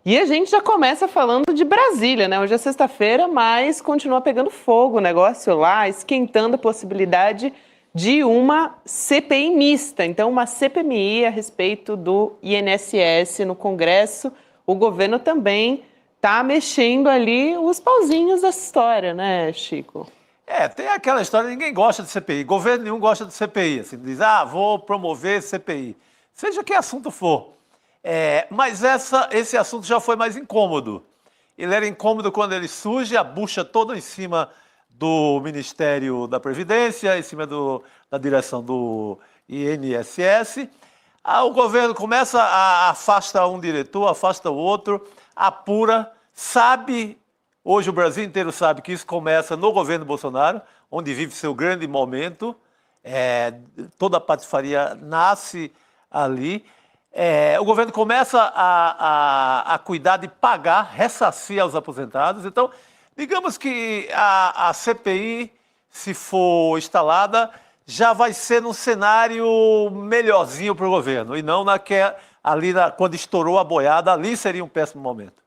E a gente já começa falando de Brasília, né? Hoje é sexta-feira, mas continua pegando fogo o negócio lá, esquentando a possibilidade de uma CPI mista. Então, uma CPMI a respeito do INSS no Congresso. O governo também está mexendo ali os pauzinhos dessa história, né, Chico? Tem aquela história, ninguém gosta de CPI, governo nenhum gosta de CPI, assim, diz, vou promover CPI, seja que assunto for. Mas esse assunto já foi mais incômodo. Ele era incômodo quando ele surge, a bucha toda em cima do Ministério da Previdência, em cima da direção do INSS. O governo começa a afasta um diretor, afasta o outro, apura, sabe. Hoje o Brasil inteiro sabe que isso começa no governo Bolsonaro, onde vive seu grande momento. Toda a patifaria nasce ali. O governo começa a cuidar de pagar, ressarcir aos aposentados. Então, digamos que a CPI, se for instalada, já vai ser num cenário melhorzinho para o governo, e não quando estourou a boiada, ali seria um péssimo momento.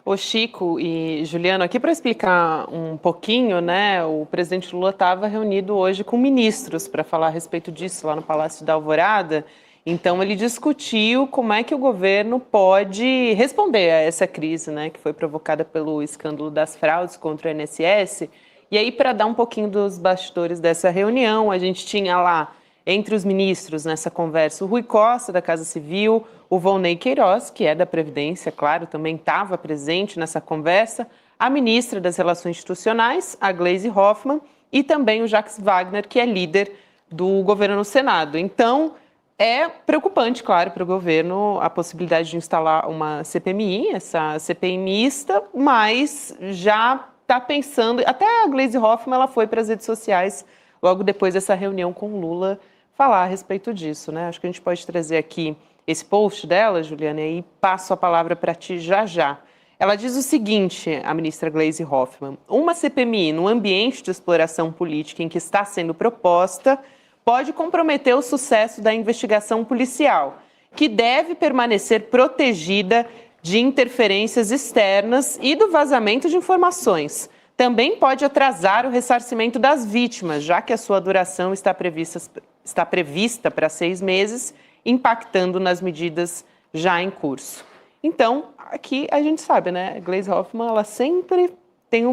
Ô Chico e Juliano, aqui para explicar um pouquinho, né? O presidente Lula estava reunido hoje com ministros para falar a respeito disso lá no Palácio da Alvorada. Então ele discutiu como é que o governo pode responder a essa crise, né, que foi provocada pelo escândalo das fraudes contra o INSS. E aí, para dar um pouquinho dos bastidores dessa reunião, a gente tinha lá entre os ministros nessa conversa o Rui Costa, da Casa Civil, o Volney Queiroz, que é da Previdência, claro, também estava presente nessa conversa, a ministra das Relações Institucionais, a Gleisi Hoffmann, e também o Jacques Wagner, que é líder do governo no Senado. Então, é preocupante, claro, para o governo a possibilidade de instalar uma CPMI, essa CPI mista, mas já está pensando, até a Gleisi Hoffmann ela foi para as redes sociais logo depois dessa reunião com o Lula falar a respeito disso, né? Acho que a gente pode trazer aqui esse post dela, Juliana, e aí passo a palavra para ti já já. Ela diz o seguinte, a ministra Gleisi Hoffmann: uma CPMI no ambiente de exploração política em que está sendo proposta pode comprometer o sucesso da investigação policial, que deve permanecer protegida de interferências externas e do vazamento de informações. Também pode atrasar o ressarcimento das vítimas, já que a sua duração está prevista para 6 meses, impactando nas medidas já em curso. Então, aqui a gente sabe, né? A Gleisi Hoffmann, ela sempre tem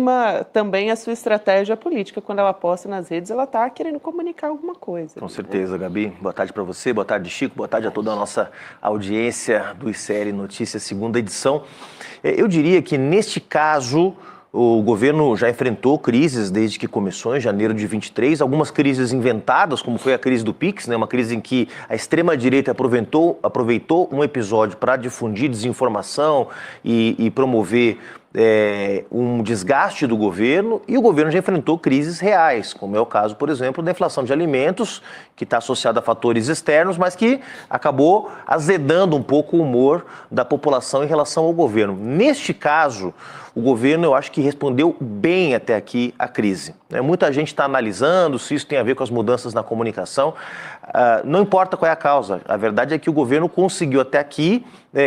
também a sua estratégia política. Quando ela posta nas redes, ela está querendo comunicar alguma coisa. Com certeza, Gabi. Boa tarde para você, boa tarde, Chico, boa tarde a toda a nossa audiência do ICL Notícias, segunda edição. Eu diria que, neste caso, o governo já enfrentou crises desde que começou, em janeiro de 23, algumas crises inventadas, como foi a crise do Pix, né? Uma crise em que a extrema-direita aproveitou um episódio para difundir desinformação e promover um desgaste do governo, e o governo já enfrentou crises reais, como é o caso, por exemplo, da inflação de alimentos, que está associada a fatores externos, mas que acabou azedando um pouco o humor da população em relação ao governo. Neste caso, o governo, eu acho que respondeu bem até aqui à crise. Muita gente está analisando se isso tem a ver com as mudanças na comunicação. Não importa qual é a causa, a verdade é que o governo conseguiu até aqui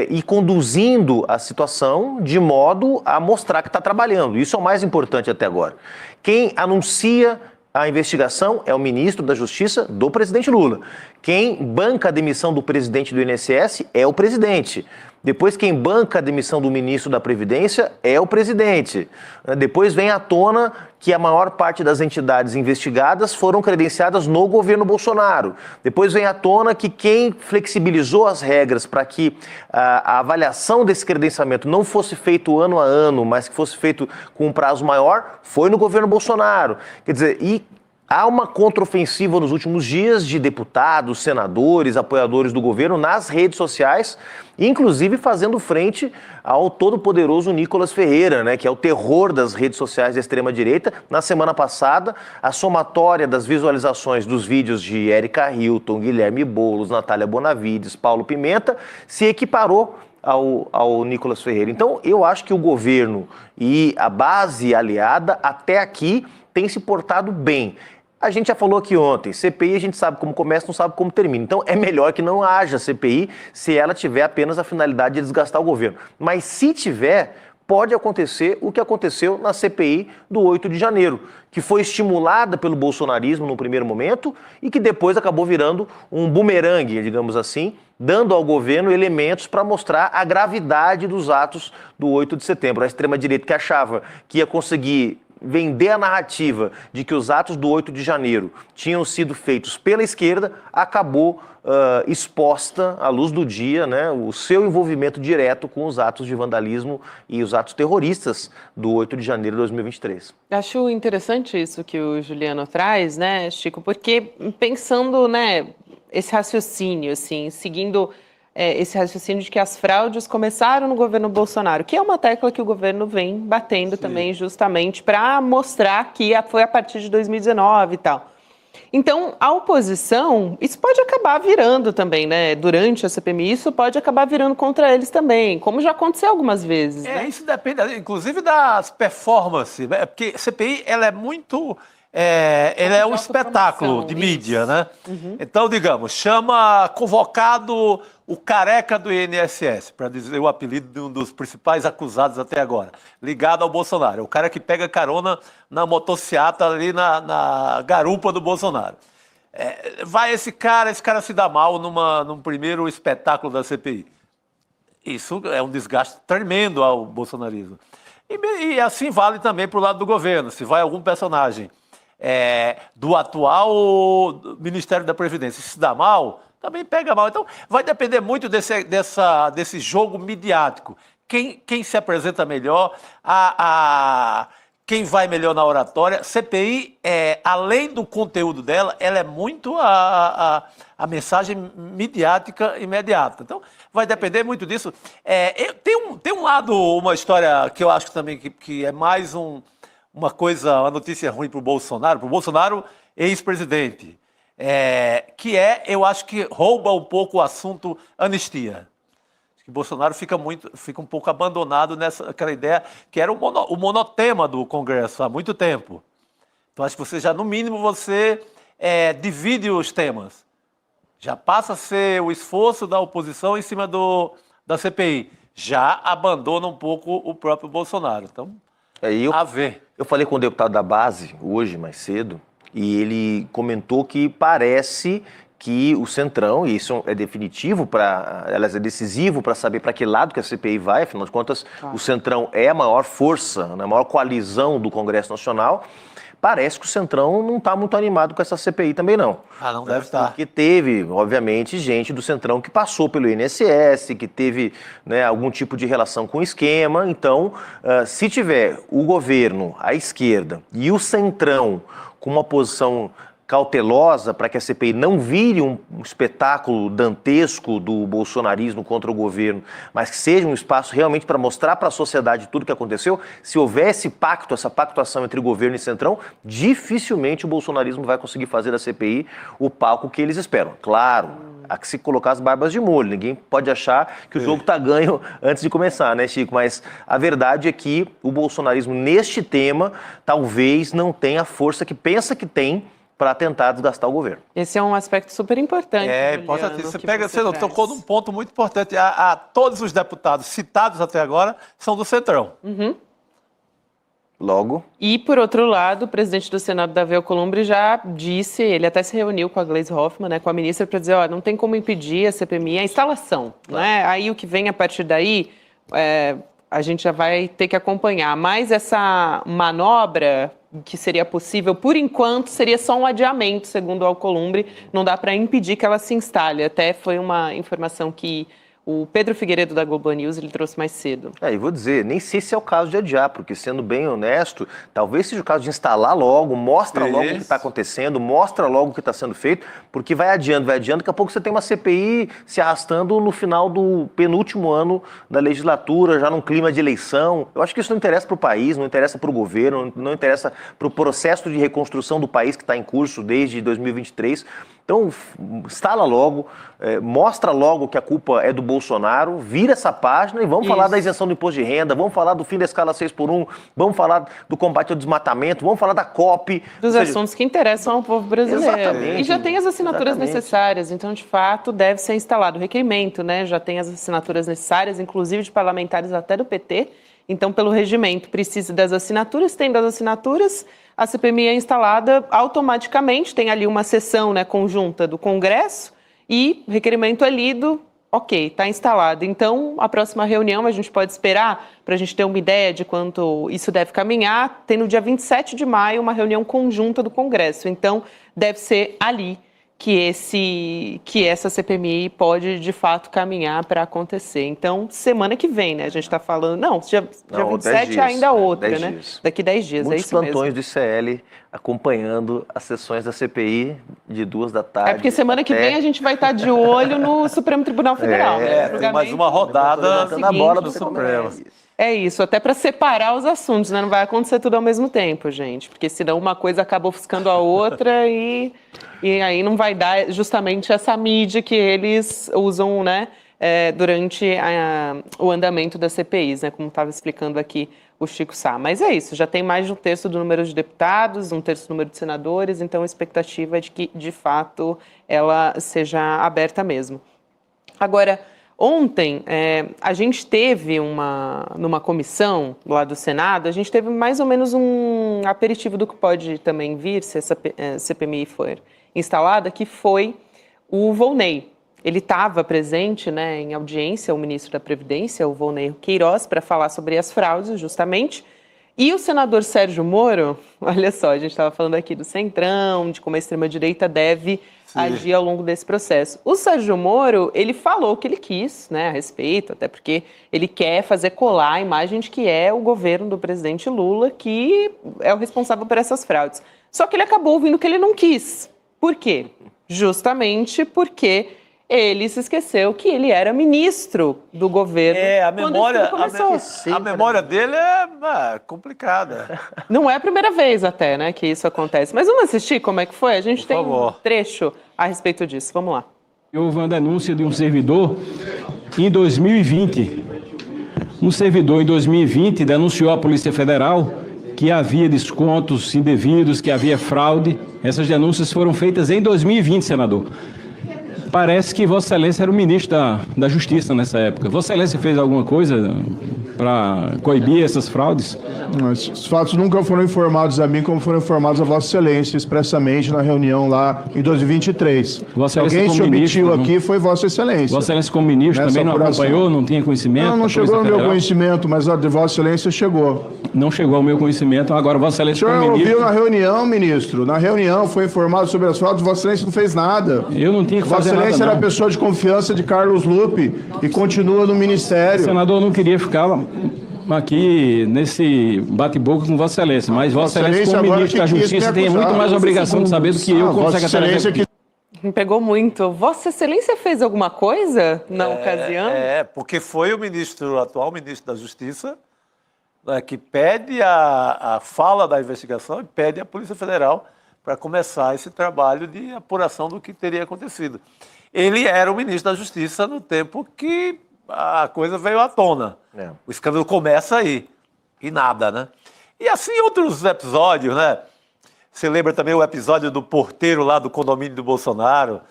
ir conduzindo a situação de modo a mostrar que está trabalhando. Isso é o mais importante até agora. Quem anuncia a investigação é o ministro da Justiça do presidente Lula. Quem banca a demissão do presidente do INSS é o presidente. Depois, quem banca a demissão do ministro da Previdência é o presidente. Depois vem à tona que a maior parte das entidades investigadas foram credenciadas no governo Bolsonaro. Depois vem à tona que quem flexibilizou as regras para que a avaliação desse credenciamento não fosse feito ano a ano, mas que fosse feito com um prazo maior, foi no governo Bolsonaro. Quer dizer, há uma contraofensiva nos últimos dias de deputados, senadores, apoiadores do governo nas redes sociais, inclusive fazendo frente ao todo-poderoso Nicolas Ferreira, né, que é o terror das redes sociais da extrema-direita. Na semana passada, a somatória das visualizações dos vídeos de Érica Hilton, Guilherme Boulos, Natália Bonavides, Paulo Pimenta, se equiparou ao Nicolas Ferreira. Então, eu acho que o governo e a base aliada, até aqui, têm se portado bem. A gente já falou aqui ontem, CPI a gente sabe como começa, não sabe como termina. Então é melhor que não haja CPI se ela tiver apenas a finalidade de desgastar o governo. Mas se tiver, pode acontecer o que aconteceu na CPI do 8 de janeiro, que foi estimulada pelo bolsonarismo no primeiro momento e que depois acabou virando um bumerangue, digamos assim, dando ao governo elementos para mostrar a gravidade dos atos do 8 de setembro. A extrema-direita que achava que ia conseguir vender a narrativa de que os atos do 8 de janeiro tinham sido feitos pela esquerda, acabou exposta à luz do dia, né, o seu envolvimento direto com os atos de vandalismo e os atos terroristas do 8 de janeiro de 2023. Acho interessante isso que o Juliano traz, né, Chico, porque pensando, né, esse raciocínio, assim, seguindo esse raciocínio de que as fraudes começaram no governo Bolsonaro, que é uma tecla que o governo vem batendo também justamente para mostrar que foi a partir de 2019 e tal. Então, a oposição, isso pode acabar virando também, né? Durante a CPMI, isso pode acabar virando contra eles também, como já aconteceu algumas vezes. Né? Isso depende, inclusive, das performances, né? Porque CPI, ela é muito... ele é um espetáculo de mídia, né? Uhum. Então, digamos, chama convocado o careca do INSS, para dizer o apelido de um dos principais acusados até agora, ligado ao Bolsonaro. O cara que pega carona na motociata ali na garupa do Bolsonaro. Vai esse cara se dá mal num primeiro espetáculo da CPI. Isso é um desgaste tremendo ao bolsonarismo. E assim vale também para o lado do governo. Se vai algum personagem do atual Ministério da Previdência se dá mal, também pega mal. Então, vai depender muito desse jogo midiático. Quem se apresenta melhor, quem vai melhor na oratória. CPI, além do conteúdo dela, ela é muito a mensagem midiática imediata. Então, vai depender muito disso. Tem um lado, uma história que eu acho também que é mais uma notícia ruim para o Bolsonaro, ex-presidente, eu acho que rouba um pouco o assunto anistia. Acho que Bolsonaro fica um pouco abandonado naquela ideia que era o monotema do Congresso há muito tempo. Então, acho que no mínimo, você divide os temas. Já passa a ser o esforço da oposição em cima da CPI. Já abandona um pouco o próprio Bolsonaro. Então, a ver. Eu falei com o deputado da base hoje, mais cedo, e ele comentou que parece que o Centrão, e isso é definitivo, é decisivo para saber para que lado que a CPI vai, afinal de contas, o Centrão é a maior força, a maior coalizão do Congresso Nacional. Parece que o Centrão não está muito animado com essa CPI também, não. Não deve estar. Porque teve, obviamente, gente do Centrão que passou pelo INSS, que teve, né, algum tipo de relação com o esquema. Então, se tiver o governo, a esquerda e o Centrão com uma posição cautelosa para que a CPI não vire um espetáculo dantesco do bolsonarismo contra o governo, mas que seja um espaço realmente para mostrar para a sociedade tudo o que aconteceu, se houver esse pacto, essa pactuação entre governo e Centrão, dificilmente o bolsonarismo vai conseguir fazer da CPI o palco que eles esperam. Claro, há que se colocar as barbas de molho, ninguém pode achar que o jogo está ganho antes de começar, né, Chico? Mas a verdade é que o bolsonarismo neste tema talvez não tenha a força que pensa que tem para tentar desgastar o governo. Esse é um aspecto super importante. Importante. Você tocou num ponto muito importante. Todos os deputados citados até agora são do Centrão. Uhum. Logo. E, por outro lado, o presidente do Senado, Davi Alcolumbre, já disse, ele até se reuniu com a Gleisi Hoffmann, né, com a ministra, para dizer, não tem como impedir a CPMI, a instalação. Né? Aí o que vem a partir daí, a gente já vai ter que acompanhar. Mas essa manobra que seria possível, por enquanto, seria só um adiamento, segundo o Alcolumbre, não dá para impedir que ela se instale. Até foi uma informação que o Pedro Figueiredo da Globo News ele trouxe mais cedo. E vou dizer, nem sei se é o caso de adiar, porque sendo bem honesto, talvez seja o caso de instalar logo, mostra logo o que está acontecendo, mostra logo o que está sendo feito, porque vai adiando, daqui a pouco você tem uma CPI se arrastando no final do penúltimo ano da legislatura, já num clima de eleição. Eu acho que isso não interessa para o país, não interessa para o governo, não interessa para o processo de reconstrução do país que está em curso desde 2023. Então, instala logo, mostra logo que a culpa é do Bolsonaro, vira essa página e vamos falar da isenção do imposto de renda, vamos falar do fim da escala 6x1, vamos falar do combate ao desmatamento, vamos falar da COP. Dos assuntos que interessam ao povo brasileiro. Exatamente. E já tem as assinaturas necessárias, então, de fato, deve ser instalado o requerimento, né? Já tem as assinaturas necessárias, inclusive de parlamentares até do PT. Então, pelo regimento, precisa das assinaturas, tendo as assinaturas, a CPMI é instalada automaticamente, tem ali uma sessão, né, conjunta do Congresso e o requerimento é lido, ok, está instalado. Então, a próxima reunião a gente pode esperar, para a gente ter uma ideia de quanto isso deve caminhar, tem no dia 27 de maio uma reunião conjunta do Congresso. Então, deve ser ali que essa CPMI pode, de fato, caminhar para acontecer. Então, semana que vem, né? A gente está falando... Não, dia 27 é ainda outra, né? Dias. Daqui 10 dias, Muitos é isso mesmo. plantões do ICL acompanhando as sessões da CPI de 2 da tarde. É porque semana que vem a gente vai estar de olho no Supremo Tribunal Federal. Tem mais uma rodada na bola do Supremo. É isso, até para separar os assuntos, né? Não vai acontecer tudo ao mesmo tempo, gente, porque senão uma coisa acaba ofuscando a outra e aí não vai dar justamente essa mídia que eles usam, né, durante o andamento das CPIs, né, como estava explicando aqui o Chico Sá. Mas é isso, já tem mais de um terço do número de deputados, um terço do número de senadores, então a expectativa é de que, de fato, ela seja aberta mesmo. Agora, ontem, a gente teve numa comissão lá do Senado, a gente teve mais ou menos um aperitivo do que pode também vir, se essa CPMI for instalada, que foi o Volney. Ele estava presente, né, em audiência, o ministro da Previdência, o Volney Queiroz, para falar sobre as fraudes, justamente. E o senador Sérgio Moro, olha só, a gente estava falando aqui do Centrão, de como a extrema-direita deve agir ao longo desse processo. O Sérgio Moro, ele falou o que ele quis, né, a respeito, até porque ele quer fazer colar a imagem de que é o governo do presidente Lula que é o responsável por essas fraudes. Só que ele acabou ouvindo que ele não quis. Por quê? Justamente porque ele se esqueceu que ele era ministro do governo. A memória dele é complicada. Não é a primeira vez até, né, que isso acontece. Mas vamos assistir como é que foi? A gente tem um trecho a respeito disso. Vamos lá. Houve uma denúncia de um servidor em 2020. Um servidor em 2020 denunciou à Polícia Federal que havia descontos indevidos, que havia fraude. Essas denúncias foram feitas em 2020, senador. Parece que Vossa Excelência era o ministro da Justiça nessa época. Vossa Excelência fez alguma coisa para coibir essas fraudes? Os fatos nunca foram informados a mim como foram informados a Vossa Excelência expressamente na reunião lá em 2023. Alguém se omitiu aqui foi Vossa Excelência. Vossa Excelência como ministro também não acompanhou, não tinha conhecimento? Não chegou ao meu conhecimento, mas a de Vossa Excelência chegou. Não chegou ao meu conhecimento, agora Vossa Excelência como ministro... O senhor ouviu na reunião, ministro? Na reunião foi informado sobre as fraudes, Vossa Excelência não fez nada. Eu não tinha que fazer nada. Vossa Excelência era a pessoa de confiança de Carlos Lupe e continua no ministério. Senador, eu não queria ficar aqui nesse bate-boca com Vossa Excelência, mas Vossa Excelência, como ministro da Justiça, tem muito mais obrigação de saber do que eu, como secretário executivo. Me pegou muito. Vossa Excelência fez alguma coisa na ocasião? Porque foi o atual ministro da Justiça, né, que pede a fala da investigação e pede à Polícia Federal para começar esse trabalho de apuração do que teria acontecido. Ele era o ministro da Justiça no tempo que a coisa veio à tona. O escândalo começa aí, e nada, né? E assim outros episódios, né? Você lembra também o episódio do porteiro lá do condomínio do Bolsonaro?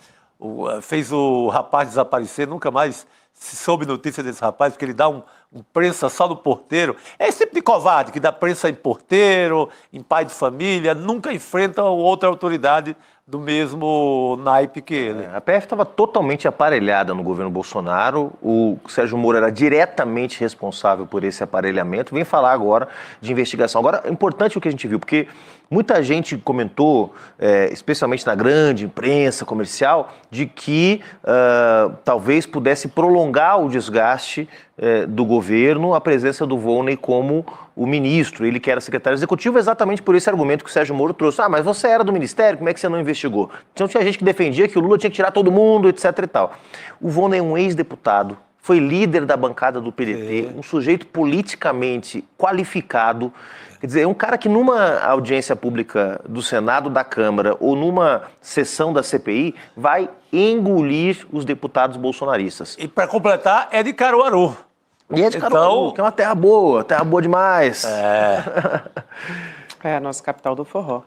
Fez o rapaz desaparecer, nunca mais se soube notícia desse rapaz, porque ele dá um prensa só no porteiro. É esse tipo de covarde que dá prensa em porteiro, em pai de família, nunca enfrenta outra autoridade do mesmo naipe que ele. A PF estava totalmente aparelhada no governo Bolsonaro, o Sérgio Moro era diretamente responsável por esse aparelhamento, vem falar agora de investigação. Agora, é importante o que a gente viu, porque muita gente comentou, especialmente na grande imprensa comercial, de que talvez pudesse prolongar o desgaste do governo a presença do Volney como o ministro, ele que era secretário executivo, exatamente por esse argumento que o Sérgio Moro trouxe. Mas você era do ministério, como é que você não investigou? Então tinha gente que defendia que o Lula tinha que tirar todo mundo, etc e tal. O Volney é um ex-deputado, foi líder da bancada do PDT, um sujeito politicamente qualificado, Quer dizer, é um cara que numa audiência pública do Senado, da Câmara, ou numa sessão da CPI, vai engolir os deputados bolsonaristas. E para completar, é de Caruaru. E é de Caruaru, que é uma terra boa demais. É a nossa capital do forró.